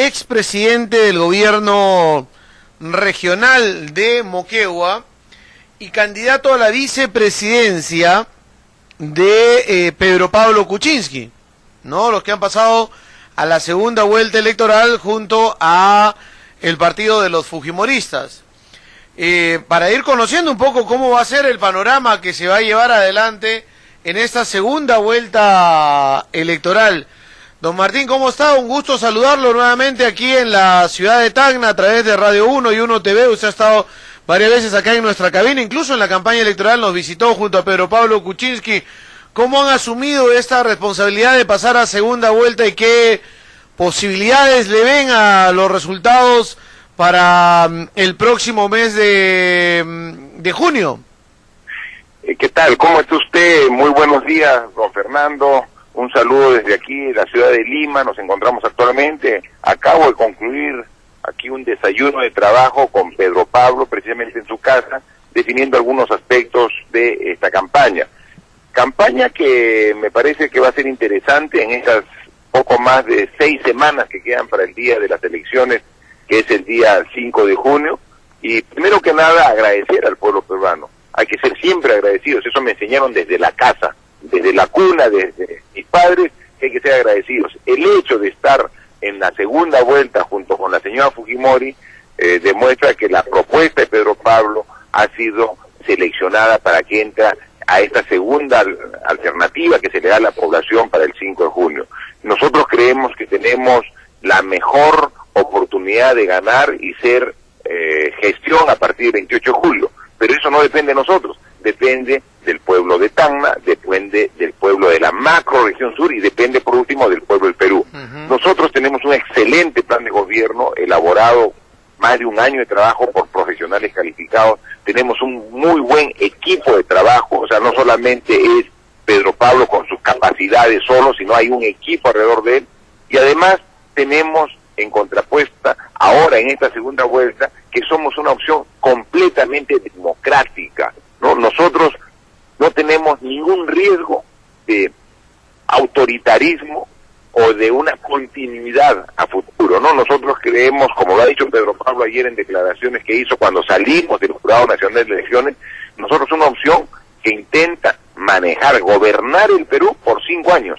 expresidente del gobierno regional de Moquegua y candidato a la vicepresidencia de Pedro Pablo Kuczynski, ¿no? Los que han pasado a la segunda vuelta electoral junto a el partido de los fujimoristas. Para ir conociendo un poco cómo va a ser el panorama que se va a llevar adelante en esta segunda vuelta electoral. Don Martín, ¿cómo está? Un gusto saludarlo nuevamente aquí en la ciudad de Tacna a través de Radio 1 y 1 TV. Usted ha estado varias veces acá en nuestra cabina, incluso en la campaña electoral nos visitó junto a Pedro Pablo Kuczynski. ¿Cómo han asumido esta responsabilidad de pasar a segunda vuelta y qué posibilidades le ven a los resultados para el próximo mes de junio? ¿Qué tal? ¿Cómo está usted? Muy buenos días, don Fernando. Un saludo desde aquí, de la ciudad de Lima. Nos encontramos actualmente. Acabo de concluir aquí un desayuno de trabajo con Pedro Pablo, precisamente en su casa, definiendo algunos aspectos de esta campaña. Campaña que me parece que va a ser interesante en esas poco más de 6 semanas que quedan para el día de las elecciones, que es el día 5 de junio. Y primero que nada, agradecer al pueblo peruano. Hay que ser siempre agradecidos. Eso me enseñaron desde la casa, desde la cuna, desde mis padres, que hay que ser agradecidos. El hecho de estar en la segunda vuelta junto con la señora Fujimori demuestra que la propuesta de Pedro Pablo ha sido seleccionada para que entre a esta segunda alternativa que se le da a la población para el 5 de junio. Nosotros creemos que tenemos la mejor oportunidad de ganar y ser gestión a partir del 28 de julio, pero eso no depende de nosotros, depende del pueblo de Tacna, depende del pueblo de la macro región sur y depende por último del pueblo del Perú. Nosotros tenemos un excelente plan de gobierno elaborado más de un año de trabajo por profesionales calificados, tenemos un muy buen equipo de trabajo, o sea, no solamente es Pedro Pablo con sus capacidades solo, sino hay un equipo alrededor de él, y además tenemos en contrapuesta ahora en esta segunda vuelta que somos una opción completamente democrática, ¿no? Nosotros no tenemos ningún riesgo de autoritarismo o de una continuidad a futuro, ¿no? Nosotros creemos, como lo ha dicho Pedro Pablo ayer en declaraciones que hizo cuando salimos del Jurado Nacional de Elecciones, nosotros una opción que intenta manejar, gobernar el Perú por 5 años,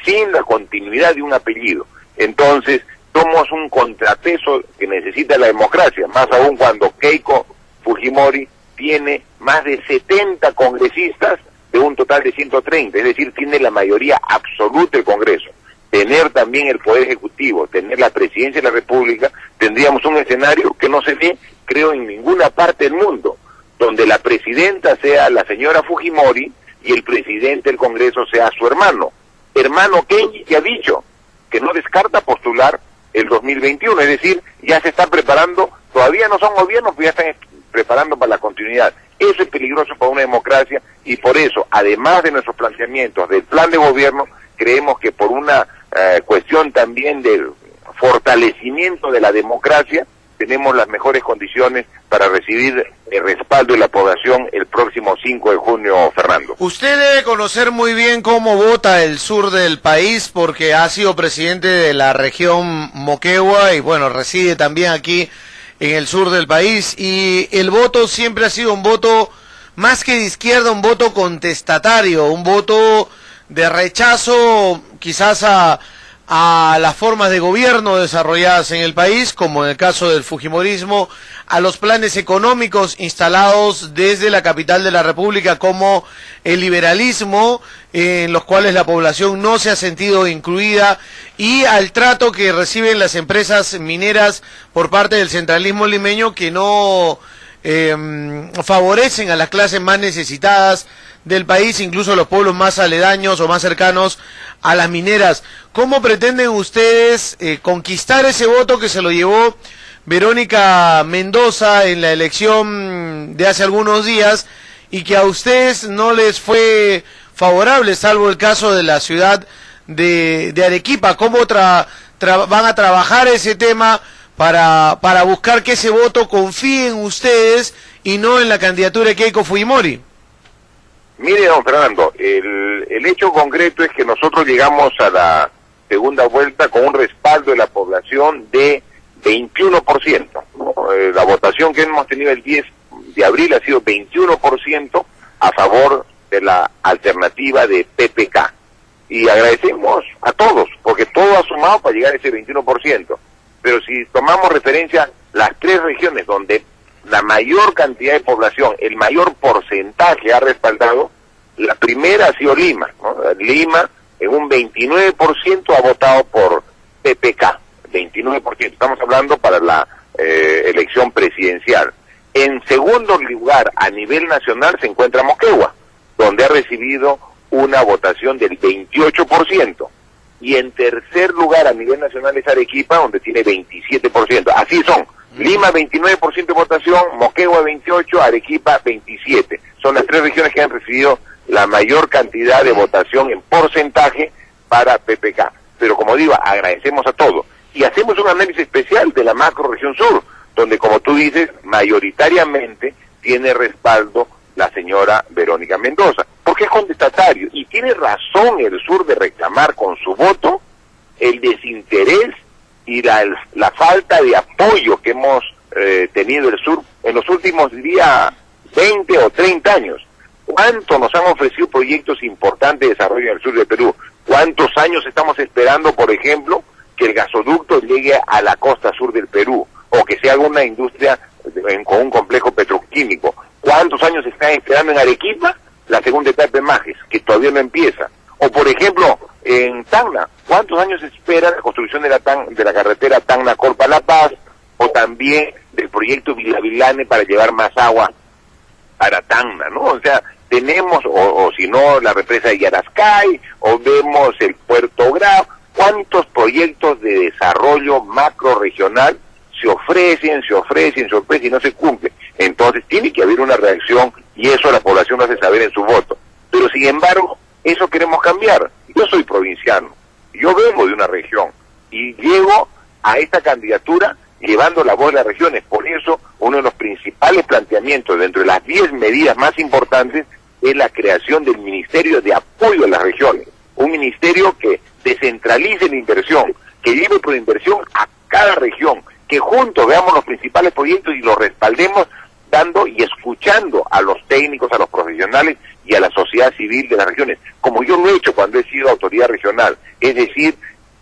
sin la continuidad de un apellido. Entonces, somos un contrapeso que necesita la democracia, más aún cuando Keiko Fujimori tiene más de 70 congresistas de un total de 130, es decir, tiene la mayoría absoluta del Congreso. Tener también el Poder Ejecutivo, tener la Presidencia de la República, tendríamos un escenario que no se ve, creo, en ninguna parte del mundo, donde la presidenta sea la señora Fujimori y el presidente del Congreso sea su hermano Kenji, que ha dicho que no descarta postular el 2021, es decir, ya se están preparando, todavía no son gobiernos, pero ya están preparando para la continuidad. Eso es peligroso para una democracia y por eso, además de nuestros planteamientos del plan de gobierno, creemos que por una cuestión también del fortalecimiento de la democracia, tenemos las mejores condiciones para recibir el respaldo de la población el próximo 5 de junio, Fernando. Usted debe conocer muy bien cómo vota el sur del país porque ha sido presidente de la región Moquegua y bueno, reside también aquí en el sur del país y el voto siempre ha sido un voto más que de izquierda, un voto contestatario, un voto de rechazo quizás a las formas de gobierno desarrolladas en el país, como en el caso del fujimorismo, a los planes económicos instalados desde la capital de la República, como el liberalismo, en los cuales la población no se ha sentido incluida, y al trato que reciben las empresas mineras por parte del centralismo limeño, que no favorecen a las clases más necesitadas del país, incluso los pueblos más aledaños o más cercanos a las mineras. ¿Cómo pretenden ustedes conquistar ese voto que se lo llevó Verónica Mendoza en la elección de hace algunos días y que a ustedes no les fue favorable, salvo el caso de la ciudad de Arequipa? ¿Cómo van a trabajar ese tema para buscar que ese voto confíe en ustedes y no en la candidatura de Keiko Fujimori? Mire, don Fernando, el hecho concreto es que nosotros llegamos a la segunda vuelta con un respaldo de la población de 21%. ¿No? La votación que hemos tenido el 10 de abril ha sido 21% a favor de la alternativa de PPK. Y agradecemos a todos, porque todo ha sumado para llegar a ese 21%. Pero si tomamos referencia las tres regiones donde la mayor cantidad de población, el mayor porcentaje ha respaldado, la primera ha sido Lima, ¿no? Lima en un 29% ha votado por PPK, 29%. Estamos hablando para la elección presidencial. En segundo lugar, a nivel nacional, se encuentra Moquegua, donde ha recibido una votación del 28%. Y en tercer lugar, a nivel nacional, es Arequipa, donde tiene 27%. Así son. Lima 29% de votación, Moquegua 28%, Arequipa 27%. Son las tres regiones que han recibido la mayor cantidad de votación en porcentaje para PPK. Pero como digo, agradecemos a todos. Y hacemos un análisis especial de la macro región sur, donde, como tú dices, mayoritariamente tiene respaldo la señora Verónica Mendoza, porque es contestatario, y tiene razón el sur de reclamar con su voto el desinterés y la falta de apoyo que hemos tenido el sur en los últimos días 20 o 30 años. ¿Cuánto nos han ofrecido proyectos importantes de desarrollo en el sur de Perú? ¿Cuántos años estamos esperando, por ejemplo, que el gasoducto llegue a la costa sur del Perú, o que se haga una industria con un complejo petroquímico? ¿Cuántos años están esperando en Arequipa la segunda etapa de Majes, que todavía no empieza? O, por ejemplo, en Tacna, ¿cuántos años espera la construcción de la carretera Tacna-Colpa-La Paz, o también del proyecto Vilavilane para llevar más agua para Tacna, ¿no? O sea, tenemos, o si no, la represa de Yarascay, o vemos el Puerto Grau. ¿Cuántos proyectos de desarrollo macro regional se ofrecen y no se cumplen? Entonces tiene que haber una reacción, y eso la población lo hace saber en su voto. Pero sin embargo, eso queremos cambiar. Yo soy provinciano, yo vengo de una región, y llego a esta candidatura llevando la voz de las regiones. Por eso, uno de los principales planteamientos dentro de las 10 medidas más importantes es la creación del Ministerio de Apoyo a las Regiones. Un ministerio que descentralice la inversión, que lleve por inversión a cada región, que juntos veamos los principales proyectos y los respaldemos, dando y escuchando a los técnicos, a los profesionales y a la sociedad civil de las regiones, como yo lo he hecho cuando he sido autoridad regional, es decir,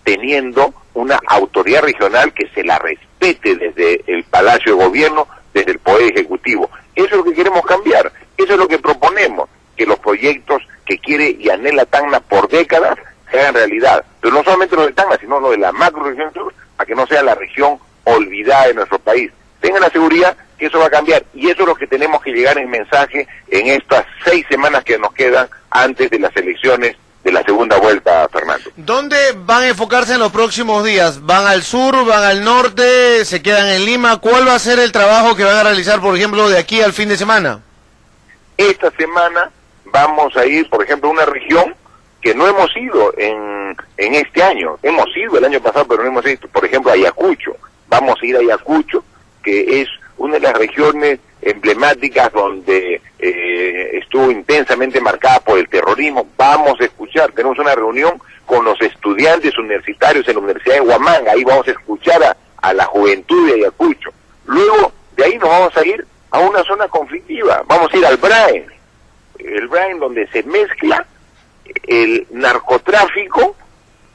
teniendo una autoridad regional que se la respete desde el Palacio de Gobierno, desde el Poder Ejecutivo. Eso es lo que queremos cambiar, eso es lo que proponemos, que los proyectos que quiere y anhela Tacna por décadas se hagan realidad, pero no solamente lo de Tacna, sino lo de la macro región sur, para que no sea la región olvidada de nuestro país. Tengan la seguridad que eso va a cambiar, y eso es lo que tenemos que llegar en mensaje en estas 6 semanas que nos quedan antes de las elecciones de la segunda vuelta, Fernando. ¿Dónde van a enfocarse en los próximos días? ¿Van al sur, van al norte, se quedan en Lima? ¿Cuál va a ser el trabajo que van a realizar, por ejemplo, de aquí al fin de semana? Esta semana vamos a ir, por ejemplo, a una región que no hemos ido en este año. Hemos ido el año pasado, pero no hemos ido, por ejemplo, a Ayacucho. Vamos a ir a Ayacucho, que es una de las regiones emblemáticas donde estuvo intensamente marcada por el terrorismo. Vamos a escuchar, tenemos una reunión con los estudiantes universitarios en la Universidad de Huamanga, ahí vamos a escuchar a la juventud de Ayacucho. Luego, de ahí nos vamos a ir a una zona conflictiva, vamos a ir al Brain, el Brain donde se mezcla el narcotráfico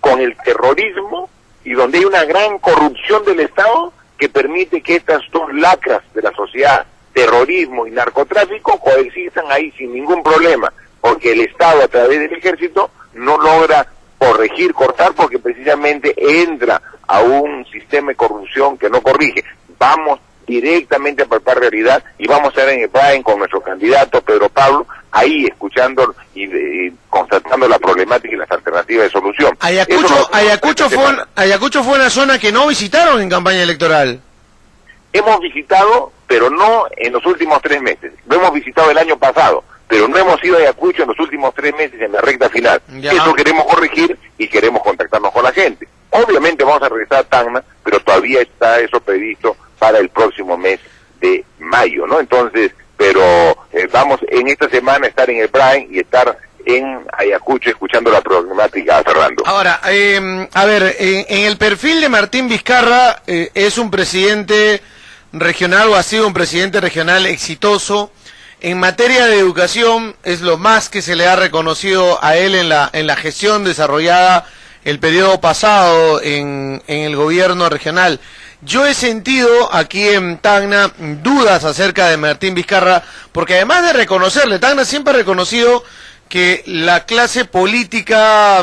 con el terrorismo, y donde hay una gran corrupción del Estado que permite que estas dos lacras de la sociedad, terrorismo y narcotráfico, coexistan ahí sin ningún problema, porque el Estado a través del ejército no logra corregir, cortar, porque precisamente entra a un sistema de corrupción que no corrige. Vamos directamente a palpar realidad, y vamos a estar en el Brain con nuestro candidato Pedro Pablo, ahí escuchando y constatando la problemática y las alternativas de solución. Ayacucho fue una zona que no visitaron en campaña electoral. Hemos visitado, pero no en los últimos 3 meses. Lo hemos visitado el año pasado, pero no hemos ido a Ayacucho en los últimos 3 meses en la recta final. Ya. Eso queremos corregir y queremos contactarnos con la gente. Obviamente vamos a regresar a Tacna, pero todavía está eso previsto para el próximo mes de mayo, ¿no? Entonces, pero vamos en esta semana a estar en el Brain y estar en Ayacucho escuchando la problemática, Fernando. Ahora, a ver, en el perfil de Martín Vizcarra, es un presidente regional o ha sido un presidente regional exitoso. En materia de educación es lo más que se le ha reconocido a él en la gestión desarrollada el periodo pasado en el gobierno regional. Yo he sentido aquí en Tacna dudas acerca de Martín Vizcarra, porque además de reconocerle, Tacna siempre ha reconocido que la clase política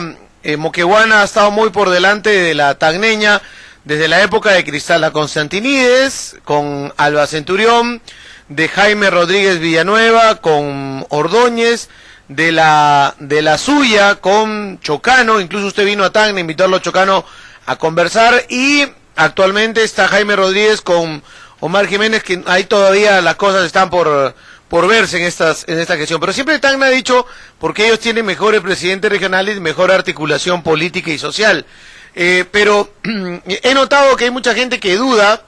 moqueguana ha estado muy por delante de la tacneña desde la época de Cristala Constantinides, con Alba Centurión, de Jaime Rodríguez Villanueva, con Ordóñez, de la suya, con Chocano. Incluso usted vino a Tacna, invitarlo a Chocano a conversar, y actualmente está Jaime Rodríguez con Omar Jiménez, que ahí todavía las cosas están por verse en esta gestión. Pero siempre Tacna ha dicho, porque ellos tienen mejores presidentes regionales y mejor articulación política y social. Pero he notado que hay mucha gente que duda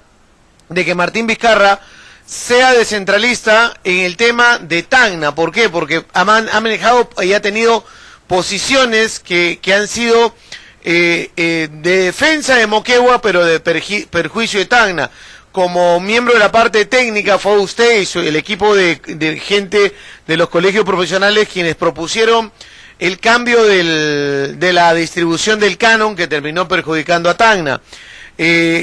de que Martín Vizcarra sea descentralista en el tema de Tacna. ¿Por qué? Porque ha manejado y ha tenido posiciones que han sido de defensa de Moquegua, pero de perjuicio de Tacna. Como miembro de la parte técnica fue usted y el equipo de gente de los colegios profesionales quienes propusieron el cambio de la distribución del canon, que terminó perjudicando a Tacna.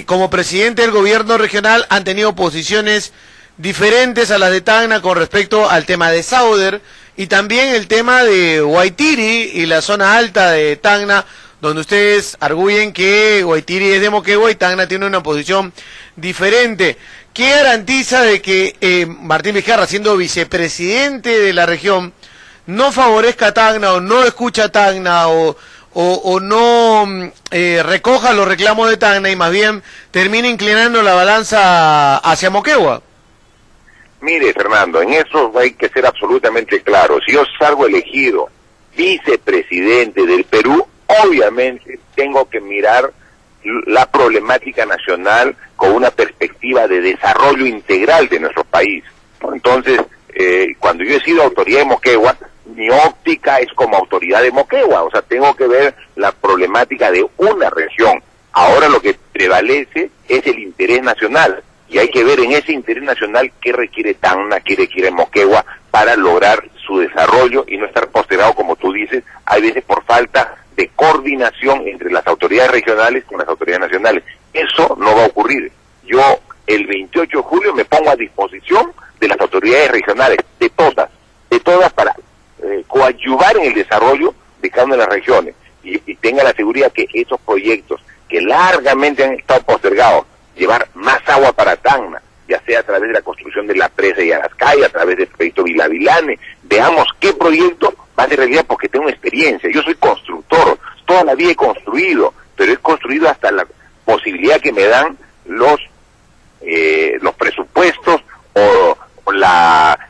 Como presidente del gobierno regional han tenido posiciones diferentes a las de Tacna con respecto al tema de Sauder y también el tema de Guaitiri y la zona alta de Tacna, donde ustedes arguyen que Guaitiri es de Moquegua y Tacna tiene una posición diferente. ¿Qué garantiza de que Martín Vizcarra, siendo vicepresidente de la región, no favorezca a Tacna o no escucha a Tacna o no recoja los reclamos de Tacna y más bien termine inclinando la balanza hacia Moquegua? Mire, Fernando, en eso hay que ser absolutamente claro. Si yo salgo elegido vicepresidente del Perú, obviamente tengo que mirar la problemática nacional con una perspectiva de desarrollo integral de nuestro país, ¿no? Entonces, cuando yo he sido autoridad de Moquegua, mi óptica es como autoridad de Moquegua, o sea, tengo que ver la problemática de una región. Ahora lo que prevalece es el interés nacional, y hay que ver en ese interés nacional qué requiere Tacna, qué requiere Moquegua para lograr su desarrollo y no estar postergado, como tú dices, hay veces por falta de coordinación entre las autoridades regionales con las autoridades nacionales. Eso no va a ocurrir. Yo el 28 de julio me pongo a disposición de las autoridades regionales, de todas para coadyuvar en el desarrollo de cada una de las regiones y tenga la seguridad que esos proyectos que largamente han estado postergados, llevar más agua para Tacna, ya sea a través de la construcción de la presa y Arascay, a través del proyecto Vilavilane, veamos qué proyecto va a ser realidad, porque tengo experiencia. Yo soy constructor, toda la vida he construido, pero he construido hasta la posibilidad que me dan los presupuestos o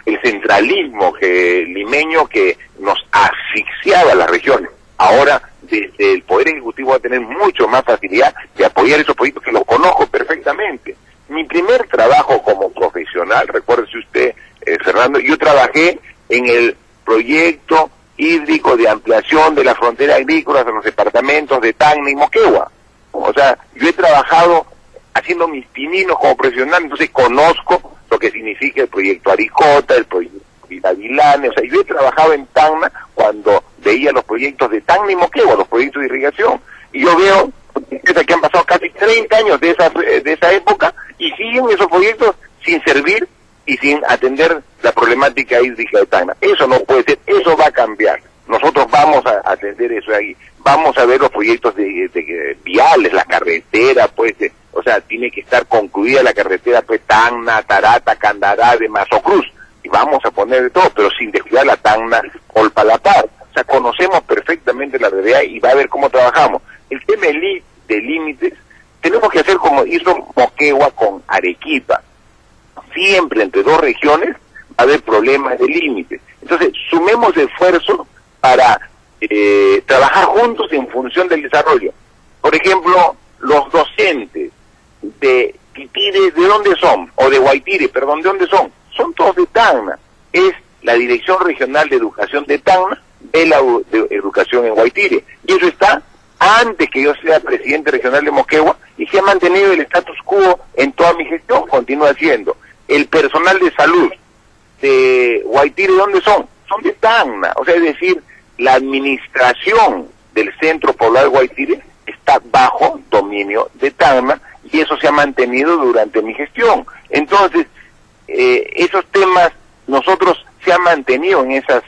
el centralismo limeño que nos asfixiaba a las regiones. Ahora, desde el Poder Ejecutivo va a tener mucho más facilidad de apoyar esos proyectos que los conozco perfectamente. Mi primer trabajo como profesional, recuérdese usted, Fernando, yo trabajé en el proyecto hídrico de ampliación de la frontera agrícola en los departamentos de Tacna y Moquegua. O sea, yo he trabajado haciendo mis pininos como profesional, entonces conozco lo que significa el proyecto Aricota, el proyecto Vilavilane. O sea, yo he trabajado en Tacna cuando veía los proyectos de Tacna y Moquegua, los proyectos de irrigación, y yo veo que han pasado casi 30 años de esa época y siguen esos proyectos sin servir y sin atender la problemática hídrica de Tacna. Eso no puede ser, eso va a cambiar. Nosotros vamos a atender eso ahí. Vamos a ver los proyectos de viales, la carretera, pues, o sea, tiene que estar concluida la carretera, pues, Tacna, Tarata, Candará, de Mazocruz, y vamos a poner de todo, pero sin descuidar la Tacna, Olpalapar. O sea, conocemos perfectamente la realidad y va a ver cómo trabajamos. El tema de límites, tenemos que hacer como hizo Moquegua con Arequipa. Siempre entre dos regiones va a haber problemas de límites. Entonces, sumemos esfuerzo para trabajar juntos en función del desarrollo. Por ejemplo, los docentes de Titire, ¿de dónde son? O de Guaitire, perdón, ¿de dónde son? Son todos de Tacna. Es la Dirección Regional de Educación de Tacna de la educación en Guaitire. Y eso está antes que yo sea presidente regional de Moquegua, y se ha mantenido el status quo en toda mi gestión, continúa siendo. El personal de salud de Guaitire, ¿dónde son? Son de Tacna, o sea, es decir, la administración del centro poblado de Guaitire está bajo dominio de Tacna, y eso se ha mantenido durante mi gestión. Entonces, esos temas, nosotros se han mantenido en esa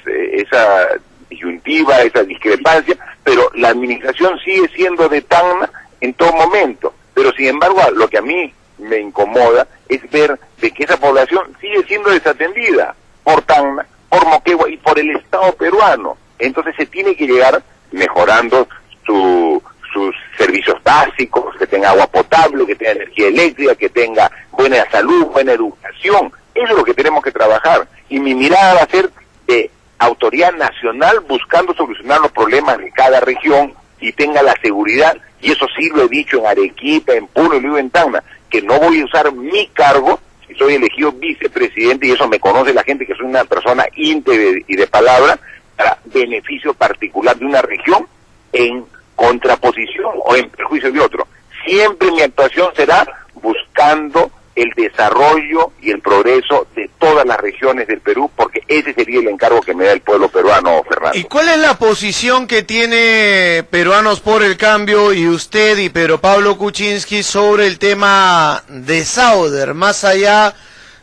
disyuntiva, esa discrepancia, pero la administración sigue siendo de Tacna en todo momento. Pero sin embargo, lo que a mí me incomoda es ver de que esa población sigue siendo desatendida por Tacna, por Moquegua y por el Estado peruano. Entonces se tiene que llegar mejorando sus servicios básicos, que tenga agua potable, que tenga energía eléctrica, que tenga buena salud, buena educación. Eso es lo que tenemos que trabajar. Y mi mirada va a ser de autoridad nacional buscando solucionar los problemas de cada región y tenga la seguridad, y eso sí lo he dicho en Arequipa, en Puno y lo digo en Tacna, que no voy a usar mi cargo, si soy elegido vicepresidente, y eso me conoce la gente, que soy una persona íntegra y de palabra, para beneficio particular de una región en contraposición o en perjuicio de otro. Siempre mi actuación será buscando el desarrollo y el progreso de todas las regiones del Perú, porque ese sería el encargo que me da el pueblo peruano, Fernando. ¿Y cuál es la posición que tiene Peruanos por el Cambio y usted y Pedro Pablo Kuczynski sobre el tema de Sauder, más allá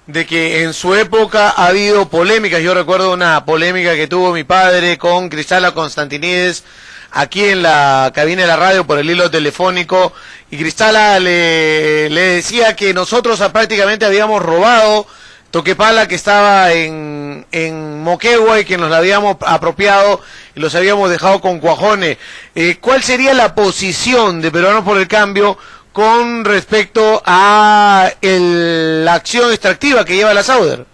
de que en su época ha habido polémicas? Yo recuerdo una polémica que tuvo mi padre con Cristala Constantinides aquí en la cabina de la radio por el hilo telefónico, y Cristala le decía que nosotros prácticamente habíamos robado Toquepala, que estaba en Moquegua, y que nos la habíamos apropiado y los habíamos dejado con cuajones. ¿Cuál sería la posición de Peruanos por el Cambio con respecto a la acción extractiva que lleva la Sauder?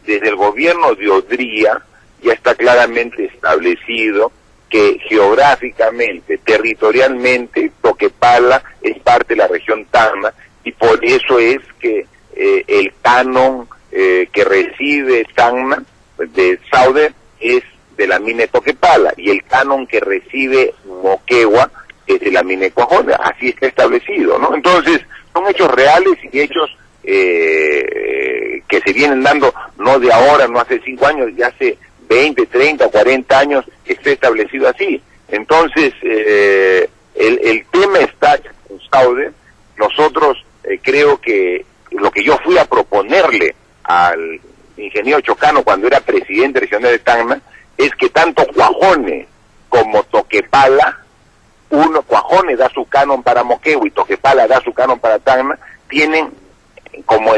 Desde el gobierno de Odría ya está claramente establecido que geográficamente, territorialmente, Toquepala es parte de la región Tacna, y por eso es que el canon que recibe Tacna de Sauder es de la mina de Toquepala, y el canon que recibe Moquegua es de la mina de Cuajone. Así está establecido, ¿no? Entonces, son hechos reales y hechos que se vienen dando no de ahora, no hace 5 años, ya hace 20, 30, 40 años que esté establecido así. Entonces, el tema está con Sauder. Nosotros creo que lo que yo fui a proponerle al ingeniero Chocano cuando era presidente regional de Tacna es que tanto Cuajone como Toquepala, Cuajone da su canon para Moquegua y Toquepala da su canon para Tacna, tienen como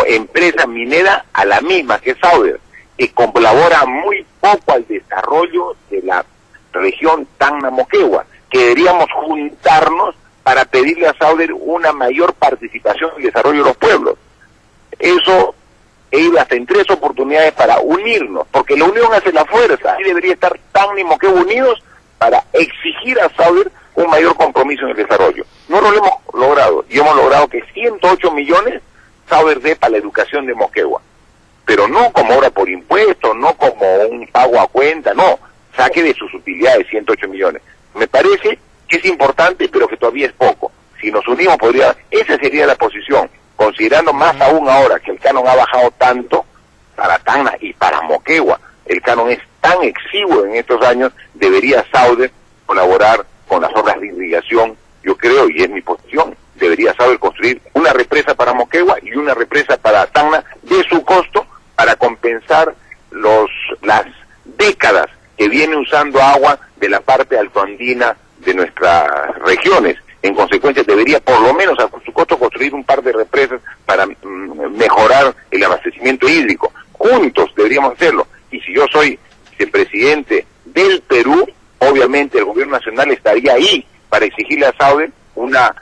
empresa minera a la misma que Sauder, que colabora muy poco al desarrollo de la región Tacna-Moquegua, que deberíamos juntarnos para pedirle a Sauder una mayor participación en el desarrollo de los pueblos. Eso he ido hasta en 3 oportunidades para unirnos, porque la unión hace la fuerza, y debería estar Tacna y Moquegua unidos para exigir a Sauder un mayor compromiso en el desarrollo. No lo hemos logrado, y hemos logrado que 108 millones Sauder dé para la educación de Moquegua, pero no como obra por impuesto, no como un pago a cuenta, no, saque de sus utilidades 108 millones. Me parece que es importante, pero que todavía es poco. Si nos unimos esa sería la posición, considerando más aún ahora que el canon ha bajado tanto para Tacna y para Moquegua. El canon es tan exiguo en estos años, debería Sauder colaborar con las obras de irrigación, yo creo, y es mi posición, debería Sauder construir una represa para Moquegua y una represa para Tacna de su costo, para compensar las décadas que viene usando agua de la parte altoandina de nuestras regiones. En consecuencia, debería por lo menos a su costo construir un par de represas para mejorar el abastecimiento hídrico. Juntos deberíamos hacerlo. Y si yo soy vicepresidente del Perú, obviamente el gobierno nacional estaría ahí para exigirle a Sauder una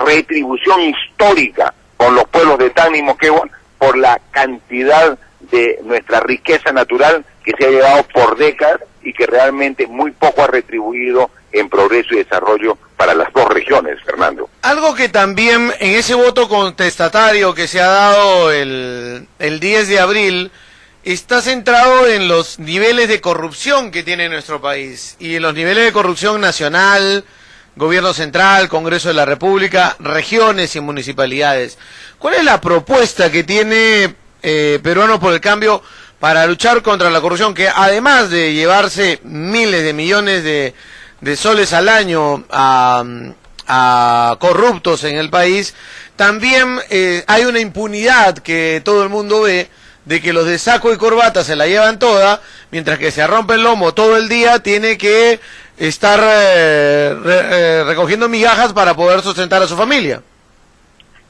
retribución histórica con los pueblos de Tacna y Moquegua por la cantidad de nuestra riqueza natural que se ha llevado por décadas y que realmente muy poco ha retribuido en progreso y desarrollo para las dos regiones, Fernando. Algo que también en ese voto contestatario que se ha dado el 10 de abril, está centrado en los niveles de corrupción que tiene nuestro país y en los niveles de corrupción nacional, gobierno central, Congreso de la República, regiones y municipalidades. ¿Cuál es la propuesta que tiene Peruanos por el Cambio para luchar contra la corrupción, que además de llevarse miles de millones de soles al año a corruptos en el país, también hay una impunidad que todo el mundo ve, de que los de saco y corbata se la llevan toda, mientras que se rompe el lomo todo el día, tiene que estar recogiendo migajas para poder sustentar a su familia?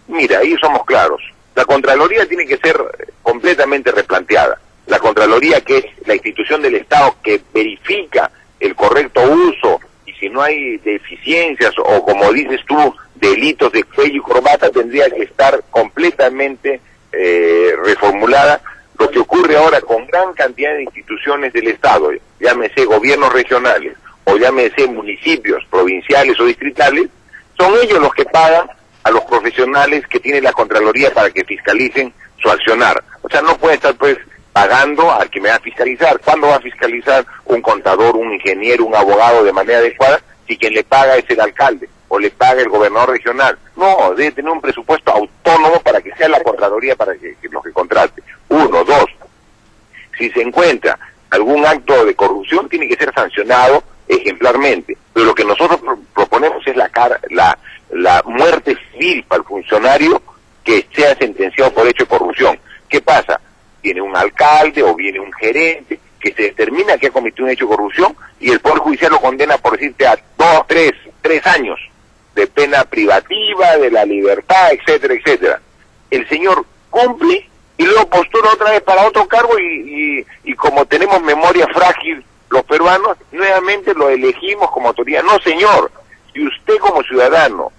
Mira, ahí somos claros. La Contraloría tiene que ser completamente replanteada. La Contraloría, que es la institución del Estado que verifica el correcto uso, y si no hay deficiencias o, como dices tú, delitos de cuello y corbata, tendría que estar completamente reformulada. Lo que ocurre ahora con gran cantidad de instituciones del Estado, llámese gobiernos regionales o llámese municipios, provinciales o distritales, son ellos los que pagan a los profesionales que tiene la Contraloría para que fiscalicen su accionar. O sea, no puede estar pues pagando al que me va a fiscalizar. ¿Cuándo va a fiscalizar un contador, un ingeniero, un abogado de manera adecuada si quien le paga es el alcalde o le paga el gobernador regional? No, debe tener un presupuesto autónomo para que sea la Contraloría para que los que contrate. Uno, dos, si se encuentra algún acto de corrupción tiene que ser sancionado ejemplarmente. Pero lo que nosotros proponemos es la muerte civil para el funcionario que sea sentenciado por hecho de corrupción. ¿Qué pasa? Viene un alcalde o viene un gerente que se determina que ha cometido un hecho de corrupción y el Poder Judicial lo condena, por decirte, a 2, 3 años de pena privativa, de la libertad, etcétera, etcétera. El señor cumple y luego postula otra vez para otro cargo y como tenemos memoria frágil los peruanos, nuevamente lo elegimos como autoridad. No, señor, si usted como ciudadano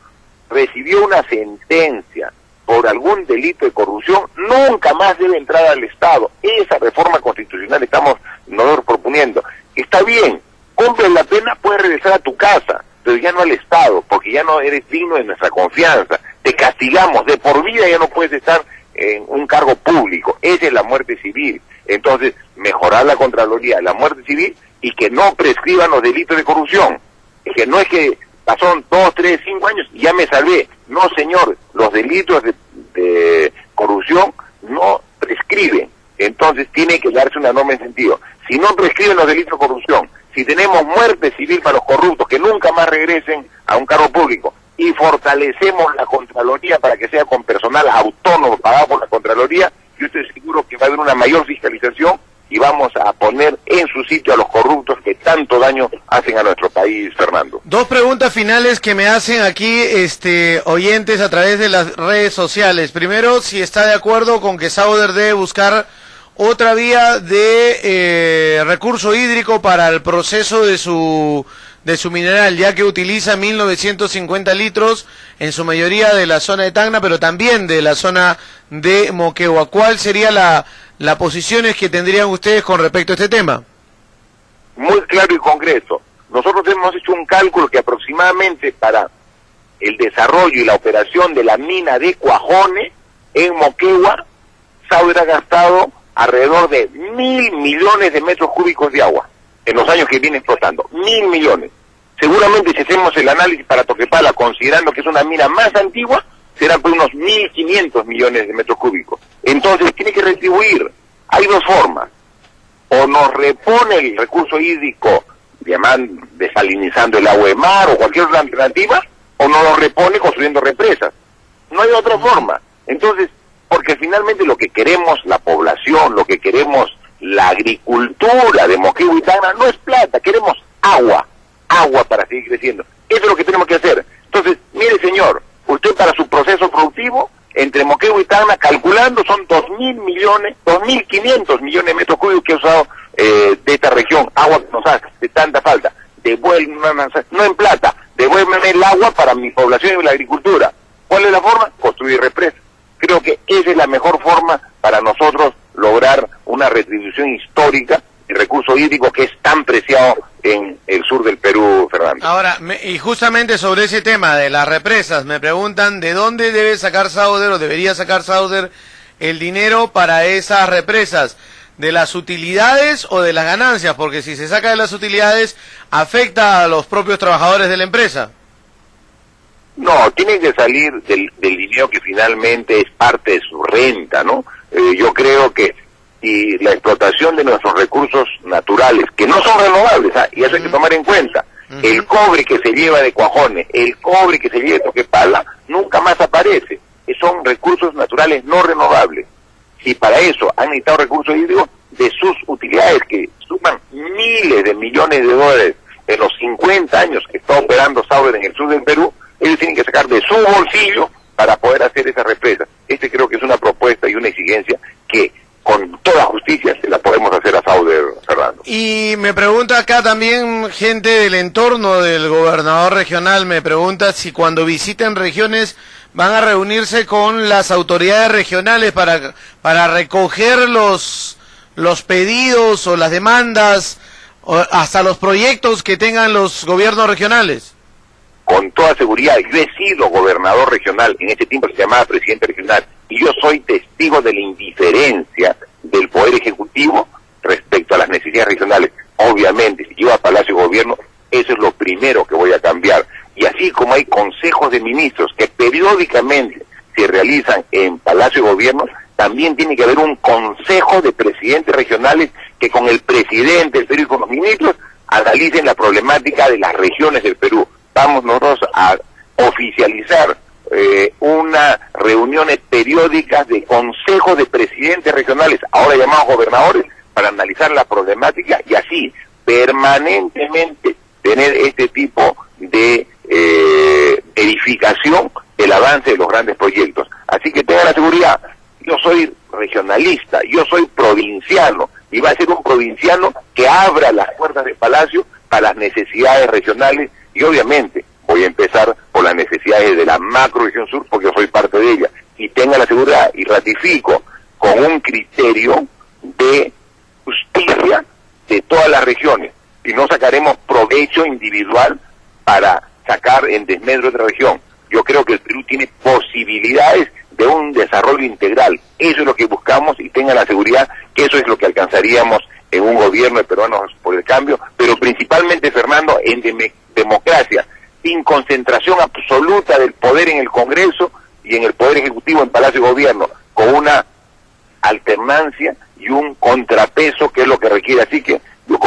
recibió una sentencia por algún delito de corrupción, nunca más debe entrar al Estado. Esa reforma constitucional estamos nosotros proponiendo. Está bien, cumple la pena, puedes regresar a tu casa, pero ya no al Estado, porque ya no eres digno de nuestra confianza. Te castigamos, de por vida ya no puedes estar en un cargo público. Esa es la muerte civil. Entonces, mejorar la Contraloría, la muerte civil, y que no prescriban los delitos de corrupción. Es que no es que pasó 2, 3, 5 años y ya me salvé. No, señor, los delitos de corrupción no prescriben. Entonces tiene que darse una norma en sentido. Si no prescriben los delitos de corrupción, si tenemos muerte civil para los corruptos que nunca más regresen a un cargo público, y fortalecemos la Contraloría para que sea con personal autónomo pagado por la Contraloría, yo estoy seguro que va a haber una mayor fiscalización y vamos a poner en su sitio a los corruptos que tanto daño hacen a nuestro país, Fernando. Dos preguntas finales que me hacen aquí oyentes a través de las redes sociales. Primero, si está de acuerdo con que Sauder debe buscar otra vía de recurso hídrico para el proceso de su mineral, ya que utiliza 1950 litros, en su mayoría de la zona de Tacna, pero también de la zona de Moquegua. ¿Cuál sería las posiciones que tendrían ustedes con respecto a este tema? Muy claro y concreto. Nosotros hemos hecho un cálculo que aproximadamente para el desarrollo y la operación de la mina de Cuajone en Moquegua, Sauder ha gastado alrededor de 1.000 millones de metros cúbicos de agua en los años que viene explotando. 1.000 millones. Seguramente si hacemos el análisis para Toquepala, considerando que es una mina más antigua, serán pues unos 1.500 millones de metros cúbicos. Entonces tiene que retribuir. Hay dos formas. O nos repone el recurso hídrico desalinizando el agua de mar o cualquier otra alternativa, o no lo repone construyendo represas. No hay otra forma. Entonces, porque finalmente lo que queremos la población, lo que queremos la agricultura de Moquegua y Tacna no es plata, queremos agua para seguir creciendo. Eso es lo que tenemos que hacer. Entonces, mire señor, usted para su proceso productivo, entre Moquegua y Tacna, calculando, son 2.000 millones, 2.500 millones de metros cúbicos que ha usado de esta región, agua que nos hace de tanta falta. Devuélveme, no en plata, devuélveme el agua para mi población y la agricultura. ¿Cuál es la forma? Construir represas. Creo que esa es la mejor forma para nosotros lograr una retribución histórica el recurso hídrico que es tan preciado en el sur del Perú, Fernando. Ahora, y justamente sobre ese tema de las represas, me preguntan de dónde debe sacar Sauder o debería sacar Sauder el dinero para esas represas. de las utilidades o de las ganancias, porque si se saca de las utilidades afecta a los propios trabajadores de la empresa. No, tienen que salir del dinero que finalmente es parte de su renta, ¿no? Yo creo que y la explotación de nuestros recursos naturales, que no son renovables, y eso hay que tomar en cuenta. El cobre que se lleva de Cuajones, el cobre que se lleva de Toquepala, nunca más aparece. Son recursos naturales no renovables. Si para eso han necesitado recursos hídricos, de sus utilidades, que suman miles de millones de dólares en los 50 años que está operando Sauber en el sur del Perú, ellos tienen que sacar de su bolsillo para poder hacer esa represa. Creo que es una propuesta y una exigencia que con toda justicia se la podemos hacer a Sauber, Fernando. Y me pregunta acá también gente del entorno del gobernador regional, me pregunta si cuando visiten regiones van a reunirse con las autoridades regionales para recoger los pedidos o las demandas, o hasta los proyectos que tengan los gobiernos regionales. Con toda seguridad, yo he sido gobernador regional, en ese tiempo se llamaba presidente regional, y yo soy testigo de la indiferencia del Poder Ejecutivo respecto a las necesidades regionales. Obviamente, si yo a Palacio de Gobierno, eso es lo primero que voy a cambiar. Y así como hay consejos de ministros que periódicamente se realizan en Palacio de Gobierno, también tiene que haber un consejo de presidentes regionales que con el presidente del Perú y con los ministros analicen la problemática de las regiones del Perú. Vamos nosotros a oficializar unas reuniones periódicas de consejos de presidentes regionales, ahora llamados gobernadores, para analizar la problemática y así permanentemente tener este tipo de edificación del avance de los grandes proyectos. Así que tengan la seguridad, yo soy regionalista, yo soy provinciano, y va a ser un provinciano que abra las puertas del Palacio para las necesidades regionales, y obviamente voy a empezar por las necesidades de la macro-región sur, porque yo soy parte de ella, y tenga la seguridad, y ratifico, con un criterio de justicia de todas las regiones, y no sacaremos provecho individual para sacar en desmedro de otra región. Yo creo que el Perú tiene posibilidades de un desarrollo integral, eso es lo que buscamos, y tenga la seguridad que eso es lo que alcanzaríamos en un gobierno de Peruanos por el Cambio, pero principalmente, Fernando, en democracia, sin concentración absoluta del poder en el Congreso y en el Poder Ejecutivo en Palacio de Gobierno, con una alternancia y un contrapeso que es lo que requiere. Así que yo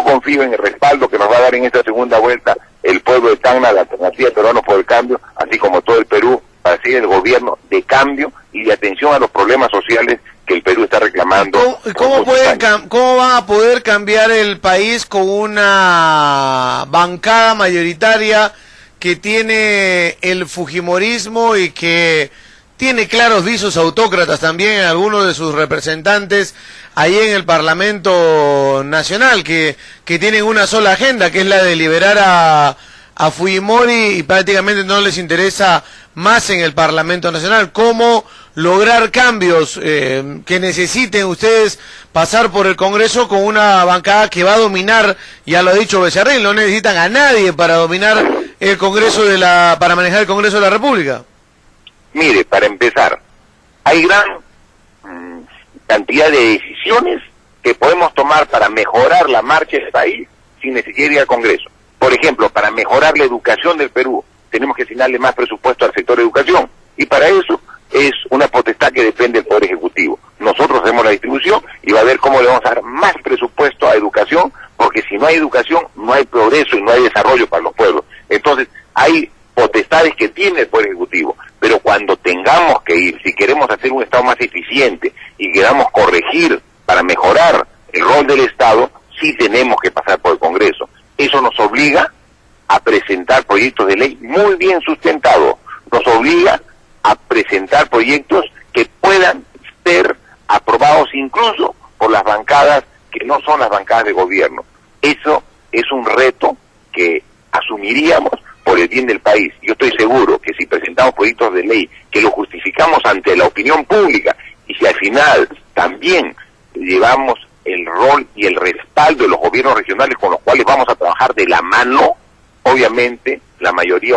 confío en el respaldo que nos va a dar en esta segunda vuelta el pueblo de Tacna, la alternativa de Peruanos por el Cambio, así como todo el Perú, para seguir el gobierno de cambio y de atención a los problemas sociales que el Perú está reclamando. ¿Cómo van a poder cambiar el país con una bancada mayoritaria que tiene el fujimorismo y que tiene claros visos autócratas también en algunos de sus representantes ahí en el Parlamento Nacional, que tienen una sola agenda, que es la de liberar a Fujimori, y prácticamente no les interesa más en el Parlamento Nacional? ¿Cómo lograr cambios que necesiten ustedes pasar por el Congreso con una bancada que va a dominar? Ya lo ha dicho Becerril, no necesitan a nadie para dominar el Congreso para manejar el Congreso de la República. Mire, para empezar, hay gran cantidad de decisiones que podemos tomar para mejorar la marcha del país sin necesidad de ir al Congreso. Por ejemplo, para mejorar la educación del Perú, tenemos que asignarle más presupuesto al sector de educación, y para eso es una potestad que depende del Poder Ejecutivo. Nosotros hacemos la distribución y va a ver cómo le vamos a dar más presupuesto a educación, porque si no hay educación, no hay progreso y no hay desarrollo para los pueblos. Entonces, hay potestades que tiene el Poder Ejecutivo, pero cuando tengamos que ir, si queremos hacer un Estado más eficiente y queramos corregir para mejorar el rol del Estado, sí tenemos que pasar por el Congreso. Eso nos obliga a presentar proyectos de ley muy bien sustentados, nos obliga a presentar proyectos que puedan ser aprobados incluso por las bancadas que no son las bancadas de gobierno. Eso es un reto que asumiríamos por el bien del país. Yo estoy seguro que si presentamos proyectos de ley que lo justificamos ante la opinión pública, y si al final también llevamos el rol y el respaldo de los gobiernos regionales con los cuales vamos a trabajar de la mano, obviamente la mayoría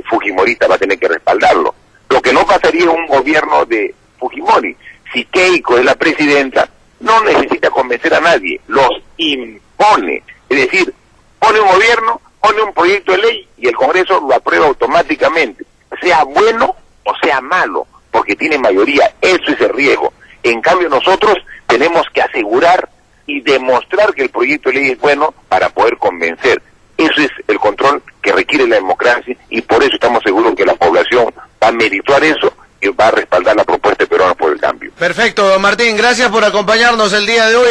fujimorista va a tener que respaldarlo. Lo que no pasaría en un gobierno de Fujimori. Si Keiko es la presidenta, no necesita convencer a nadie, los impone. Es decir, pone un gobierno, pone un proyecto de ley y el Congreso lo aprueba automáticamente, sea bueno o sea malo, porque tiene mayoría. Eso es el riesgo. En cambio, nosotros tenemos que asegurar y demostrar que el proyecto de ley es bueno para poder convencer. Eso es el control que requiere la democracia y por eso estamos seguros que la población va a merituar eso y va a respaldar la propuesta de Peruanos por el Cambio. Perfecto, don Martín, gracias por acompañarnos el día de hoy.